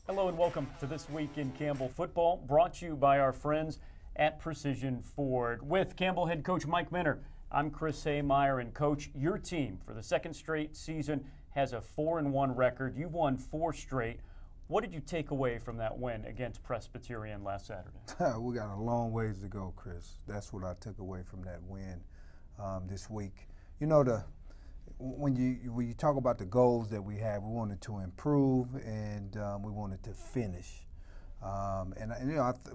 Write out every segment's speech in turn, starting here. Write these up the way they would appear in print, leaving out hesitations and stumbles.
Hello and welcome to This Week in Campbell Football, brought to you by our friends at Precision Ford. With Campbell head coach Mike Minner, I'm Chris Hemeyer, and coach, your team for the second straight season has a 4-1 record. You've won 4 straight. What did you take away from that win against Presbyterian last Saturday? We got a long ways to go, Chris. That's what I took away from that win this week. You know, when you talk about the goals that we had, we wanted to improve and we wanted to finish.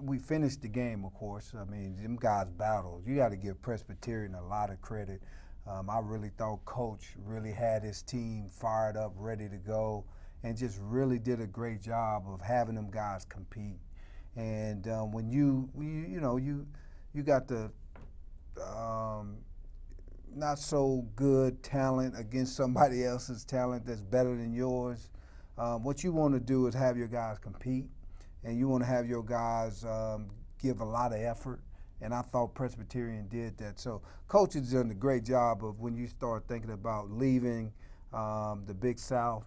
We finished the game, of course. I mean, them guys battled. You got to give Presbyterian a lot of credit. I really thought Coach really had his team fired up, ready to go, and just really did a great job of having them guys compete. And when you got the not so good talent against somebody else's talent that's better than yours, what you want to do is have your guys compete, and you want to have your guys give a lot of effort. And I thought Presbyterian did that. So Coach has done a great job of when you start thinking about leaving the Big South.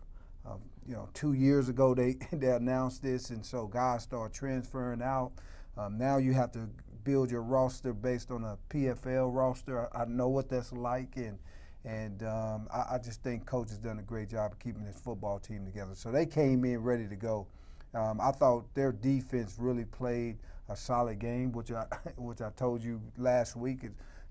2 years ago they announced this, and so guys start transferring out. Now you have to build your roster based on a PFL roster. I know what that's like, and I just think Coach has done a great job of keeping his football team together. So they came in ready to go. I thought their defense really played a solid game, which I told you last week.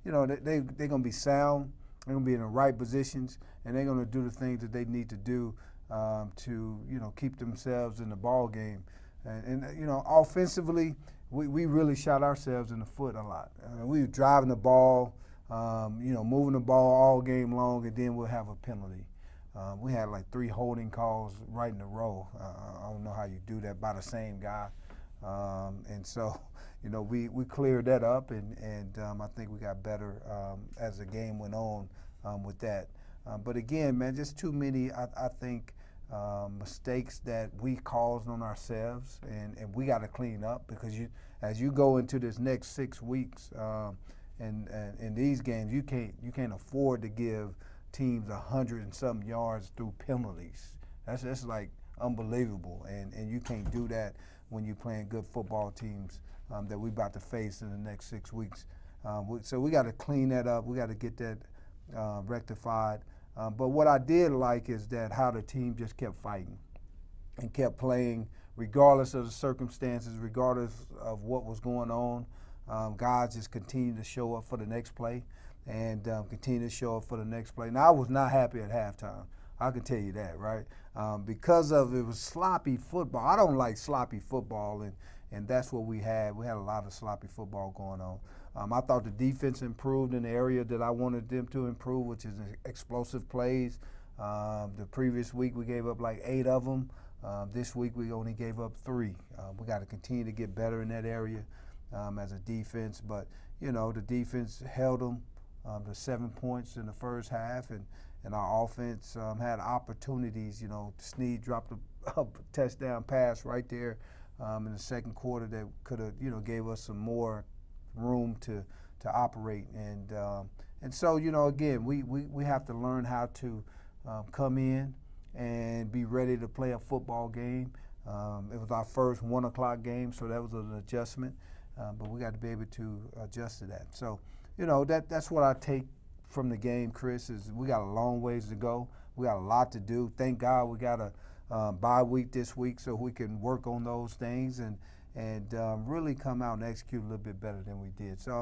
They're going to be sound, they're going to be in the right positions, and they're going to do the things that they need to do to keep themselves in the ball game. And offensively, we really shot ourselves in the foot a lot. We were driving the ball, moving the ball all game long, and then we'll have a penalty. We had like 3 holding calls right in a row. I don't know how you do that by the same guy. And so, we cleared that up, and I think we got better as the game went on with that. But again, man, just too many, I think, mistakes that we caused on ourselves, and we got to clean up, because as you go into this next 6 weeks, and in these games, you can't afford to give teams 100 and some yards through penalties. That's like unbelievable, and you can't do that when you're playing good football teams that we're about to face in the next 6 weeks. So we got to clean that up. We got to get that rectified. But what I did like is that how the team just kept fighting and kept playing regardless of the circumstances, regardless of what was going on. Guys just continued to show up for the next play and continue to show up for the next play. Now, I was not happy at halftime. I can tell you that, right? Because it was sloppy football. I don't like sloppy football, and that's what we had. We had a lot of sloppy football going on. I thought the defense improved in the area that I wanted them to improve, which is explosive plays. The previous week we gave up like 8 of them. This week we only gave up 3. We got to continue to get better in that area as a defense. But, the defense held them to 7 points in the first half, and our offense had opportunities. Snead dropped a touchdown pass right there in the second quarter that could have, gave us some more room to operate. And so, again, we have to learn how to come in and be ready to play a football game. It was our first 1 o'clock game, so that was an adjustment. But we got to be able to adjust to that. So, that's what I take from the game, Chris, is we got a long ways to go. We got a lot to do. Thank God we got a bye week this week so we can work on those things and really come out and execute a little bit better than we did. So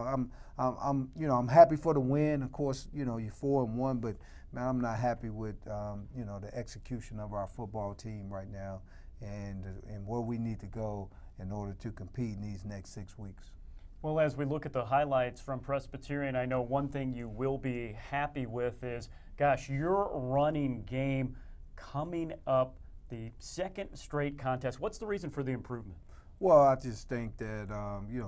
I'm happy for the win. Of course, you're 4-1, but man, I'm not happy with the execution of our football team right now, and where we need to go in order to compete in these next 6 weeks. Well, as we look at the highlights from Presbyterian, I know one thing you will be happy with is, gosh, your running game coming up the second straight contest. What's the reason for the improvement? Well, I just think that,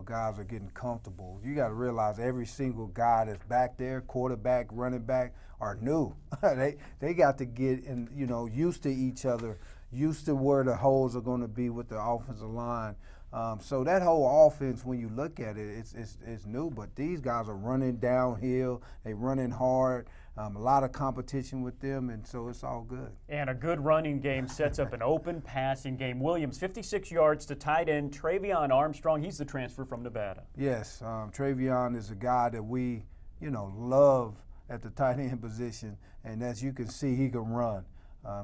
guys are getting comfortable. You got to realize every single guy that's back there, quarterback, running back, are new. They got to get used to each other, used to where the holes are going to be with the offensive line. So that whole offense, when you look at it, it's new. But these guys are running downhill. They running hard. a lot of competition with them, and so it's all good. And a good running game sets up an open passing game. Williams, 56 yards to tight end Travion Armstrong. He's the transfer from Nevada. Yes, Travion is a guy that we, love at the tight end position, and as you can see, he can run.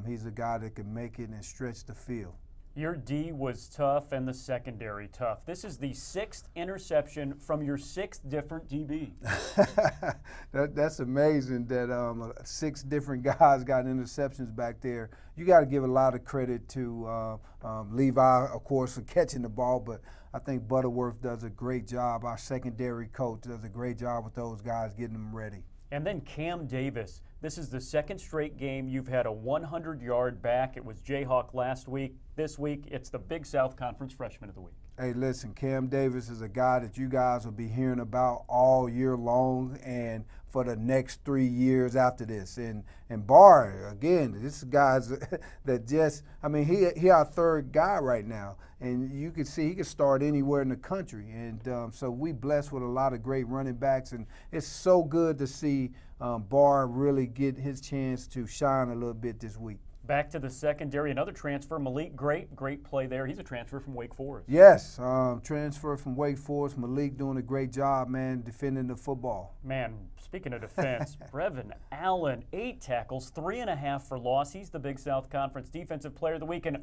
He's a guy that can make it and stretch the field. Your D was tough and the secondary tough. This is the 6th interception from your 6th different DB. That's amazing that 6 different guys got interceptions back there. You got to give a lot of credit to Levi, of course, for catching the ball, but I think Butterworth does a great job. Our secondary coach does a great job with those guys, getting them ready. And then Cam Davis. This is the 2nd straight game you've had a 100-yard back. It was Jayhawk last week. This week, it's the Big South Conference Freshman of the Week. Hey, listen, Cam Davis is a guy that you guys will be hearing about all year long and for the next 3 years after this. And Barr, again, this is guys that just, he our 3rd guy right now. And you can see he can start anywhere in the country. And so we blessed with a lot of great running backs. And it's so good to see Barr really get his chance to shine a little bit this week. Back to the secondary, another transfer, Malik, great play there. He's a transfer from Wake Forest. Yes, transfer from Wake Forest. Malik doing a great job, man, defending the football. Man, speaking of defense, Brevin Allen, 8 tackles, 3.5 for loss. He's the Big South Conference Defensive Player of the Week. And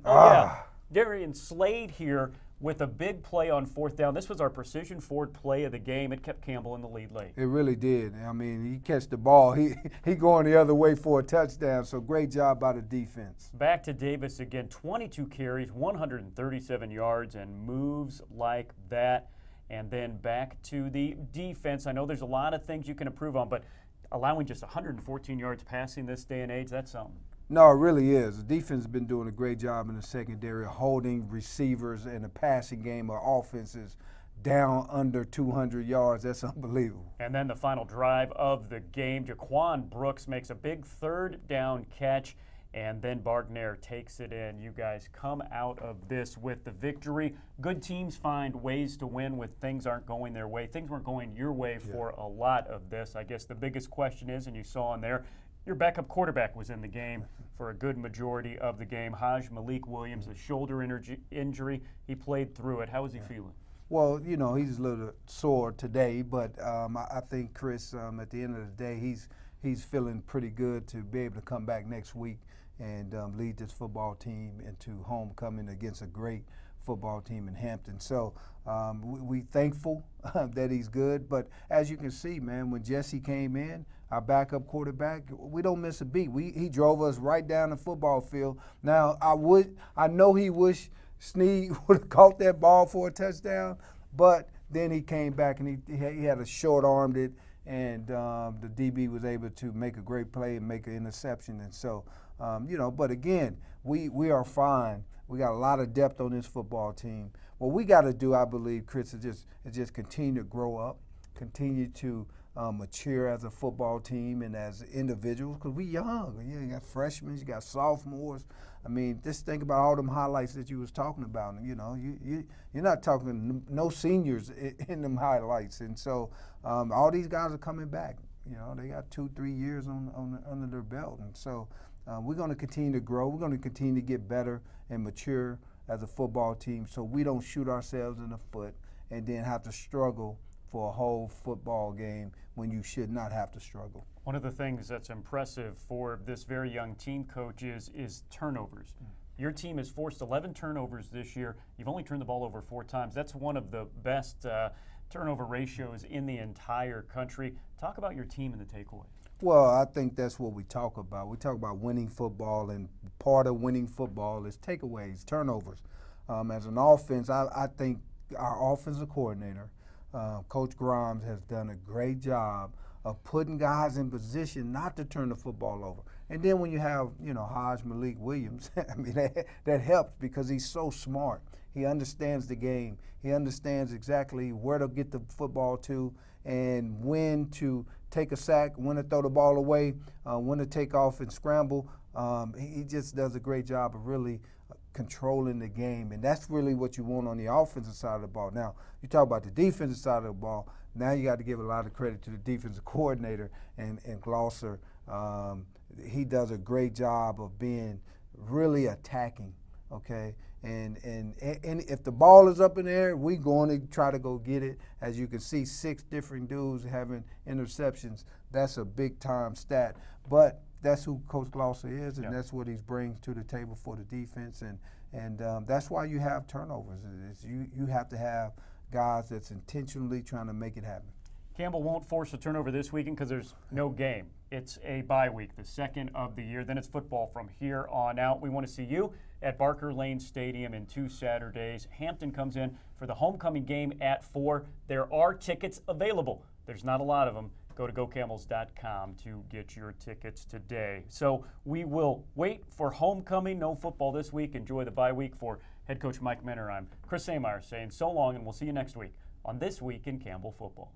Darian Slade here with a big play on 4th down. This was our precision forward play of the game. It kept Campbell in the lead late. It really did. He catch the ball. He going the other way for a touchdown, so great job by the defense. Back to Davis again, 22 carries, 137 yards, and moves like that. And then back to the defense. I know there's a lot of things you can improve on, but allowing just 114 yards passing this day and age, that's something. No, it really is. The defense has been doing a great job in the secondary, holding receivers in the passing game or offenses down under 200 yards. That's unbelievable. And then the final drive of the game, Jaquan Brooks makes a big 3rd down catch, and then Bargnair takes it in. You guys come out of this with the victory. Good teams find ways to win when things aren't going their way. Things weren't going your way for a lot of this. I guess the biggest question is, and you saw in there, your backup quarterback was in the game for a good majority of the game. Malik Williams, a shoulder injury. He played through it. How is he feeling? Well, he's a little sore today, but I think Chris, at the end of the day, he's feeling pretty good to be able to come back next week and lead this football team into homecoming against a great football team in Hampton. So we thankful that he's good. But as you can see, man, when Jesse came in, our backup quarterback, we don't miss a beat. He drove us right down the football field. Now, I know he wished Snead would have caught that ball for a touchdown, but then he came back and he had a short-armed it, and the DB was able to make a great play and make an interception. And so, but again, we are fine. We got a lot of depth on this football team. What we got to do, I believe, Chris, is just continue to grow up, continue to mature as a football team and as individuals, because we young. You got freshmen, you got sophomores. Just think about all them highlights that you was talking about. You're not talking no seniors in them highlights, and so all these guys are coming back. They got 2-3 years under their belt, and so we're going to continue to grow. We're going to continue to get better and mature as a football team, so we don't shoot ourselves in the foot and then have to struggle for a whole football game when you should not have to struggle. One of the things that's impressive for this very young team, coach, is turnovers. Your team has forced 11 turnovers this year. You've only turned the ball over 4 times. That's one of the best turnover ratios in the entire country. Talk about your team and the takeaway. Well, I think that's what we talk about. We talk about winning football, and part of winning football is takeaways, turnovers. As an offense, I think our offensive coordinator, Coach Grimes, has done a great job of putting guys in position not to turn the football over. And then when you have, Malik Williams, that helps because he's so smart. He understands the game. He understands exactly where to get the football to and when to take a sack, when to throw the ball away, when to take off and scramble. He just does a great job of really controlling the game, and that's really what you want on the offensive side of the ball. Now, you talk about the defensive side of the ball. Now you got to give a lot of credit to the defensive coordinator and Glosser He does a great job of being really attacking, okay? And if the ball is up in the air, we're going to try to go get it. As you can see, 6 different dudes having interceptions. That's a big-time stat. But that's who Coach Glosser is, and that's what he brings to the table for the defense. And that's why you have turnovers. You have to have guys that's intentionally trying to make it happen. Campbell won't force a turnover this weekend because there's no game. It's a bye week, the second of the year. Then it's football from here on out. We want to see you at Barker Lane Stadium in 2 Saturdays. Hampton comes in for the homecoming game at 4. There are tickets available. There's not a lot of them. Go to GoCamels.com to get your tickets today. So we will wait for homecoming. No football this week. Enjoy the bye week. For head coach Mike Minner, I'm Chris Hemeyer saying so long, and we'll see you next week on This Week in Campbell Football.